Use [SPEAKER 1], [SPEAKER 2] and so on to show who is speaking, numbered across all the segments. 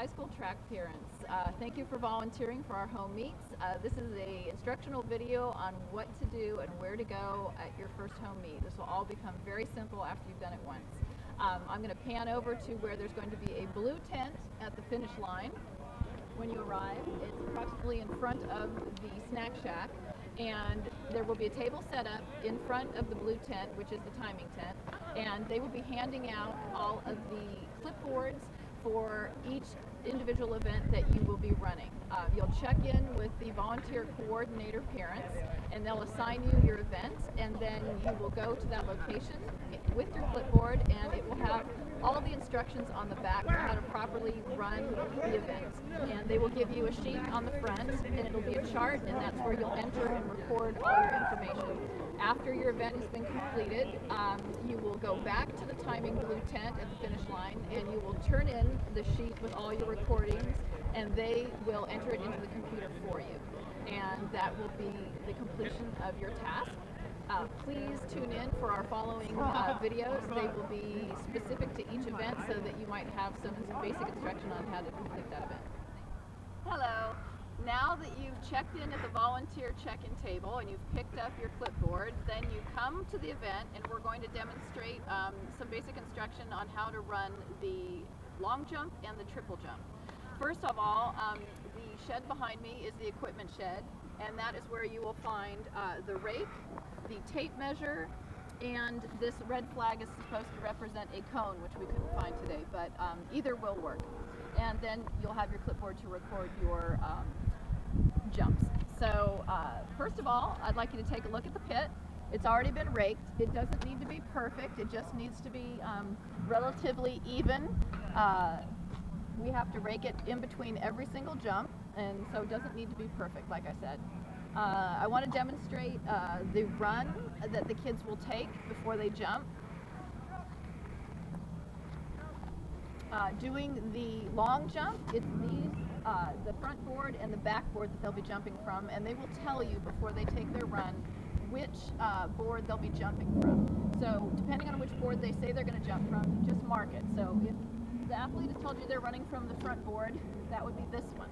[SPEAKER 1] high school track parents. Thank you for volunteering for our home meets. This is a instructional video on what to do and where to go at your first home meet. This will all become very simple after you've done it once. I'm going to pan over to where there's going to be a blue tent at the finish line when you arrive. It's approximately in front of the snack shack, and there will be a table set up in front of the blue tent, which is the timing tent, and they will be handing out all of the clipboards for each individual event that you will be running. You'll check in with the volunteer coordinator parents, and they'll assign you your event, and then you will go to that location with your clipboard, and it will have all the instructions on the back for how to properly run the event. And they will give you a sheet on the front, and it'll be a chart, and that's where you'll enter and record all your information. After your event has been completed, you will go back to the timing blue tent at the finish line, and you will turn in the sheet with all your recordings, and they will enter it into the computer for you. And that will be the completion of your task. Please tune in for our following videos. They will be specific to each event so that you might have some basic instruction on how to complete that event. Hello. Now that you've checked in at the volunteer check-in table and you've picked up your clipboard, then you come to the event, and we're going to demonstrate some basic instruction on how to run the long jump and the triple jump. First of all, the shed behind me is the equipment shed, and that is where you will find the rake, the tape measure, and this red flag is supposed to represent a cone, which we couldn't find today, but either will work. And then you'll have your clipboard to record your jumps. So first of all, I'd like you to take a look at the pit. It's already been raked. It doesn't need to be perfect. It just needs to be relatively even. We have to rake it in between every single jump, and so it doesn't need to be perfect, like I said. I want to demonstrate the run that the kids will take before they jump. Doing the long jump, it's these, the front board and the back board that they'll be jumping from, and they will tell you before they take their run which board they'll be jumping from. So depending on which board they say they're going to jump from, just mark it. So if the athlete has told you they're running from the front board, that would be this one.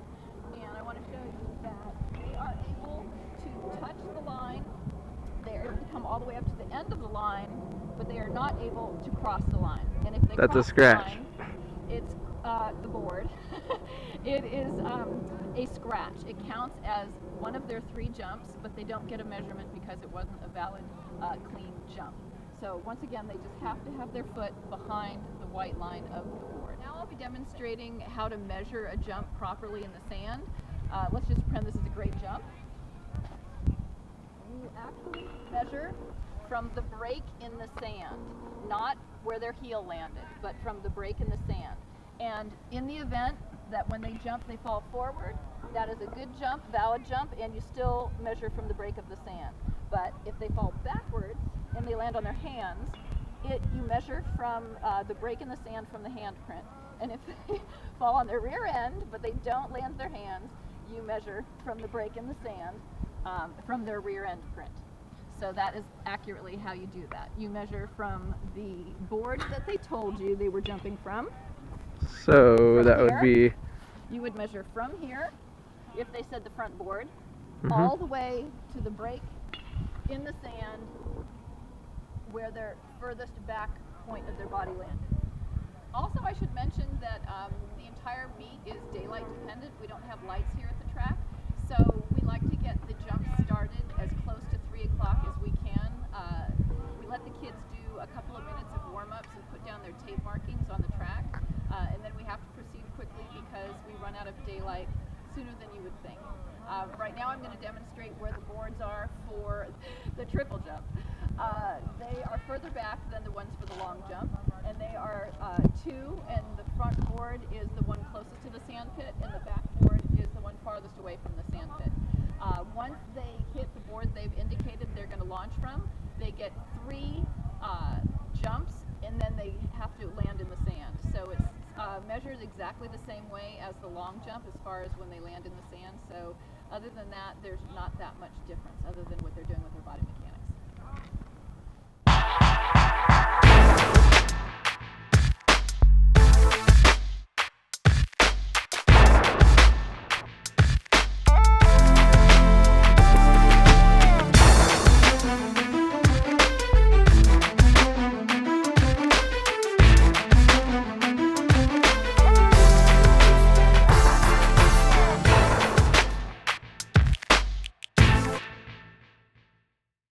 [SPEAKER 1] And I want to show you that they are able to touch the line. They are able to come all the way up to the end of the line, but they are not able to cross the line. And if they
[SPEAKER 2] That's
[SPEAKER 1] cross
[SPEAKER 2] a scratch.
[SPEAKER 1] The line, it's the board. It is a scratch. It counts as one of their 3 jumps, but they don't get a measurement because it wasn't a valid clean jump. So once again, they just have to have their foot behind the white line of the board. Now I'll be demonstrating how to measure a jump properly in the sand. Let's just pretend this is a great jump. You actually measure from the break in the sand, not where their heel landed, but from the break in the sand. And in the event that when they jump they fall forward, that is a good jump, valid jump, and you still measure from the break of the sand. But if they fall backwards and they land on their hands, you measure from the break in the sand from the handprint. And if they fall on their rear end but they don't land their hands, you measure from the break in the sand from their rear end print. So that is accurately how you do that. You measure from the board that they told you they were jumping from.
[SPEAKER 2] So that would be...
[SPEAKER 1] You would measure from here, if they said the front board, all the way to the break in the sand where their furthest back point of their body landed. Also, I should mention that the entire meet is daylight dependent. We don't have lights here at the track, so we like to get the jump started as close to 3 o'clock as we can. We let the kids do a couple of minutes of warm-ups and put down their tape markings on the track, and then we have to proceed quickly because we run out of daylight sooner than you would think. Right now I'm going to demonstrate where the boards are for the triple jump. They are further back than the ones for the long jump, and they are 2, and the front board is the one closest to the sand pit, and the back board is the one farthest away from the sand pit. Once they hit the board they've indicated they're going to launch from, they get 3 jumps, and then they have to land in the sand. So it's measured exactly the same way as the long jump as far as when they land in the sand. So other than that, there's not that much difference other than what they're doing with their body mechanics.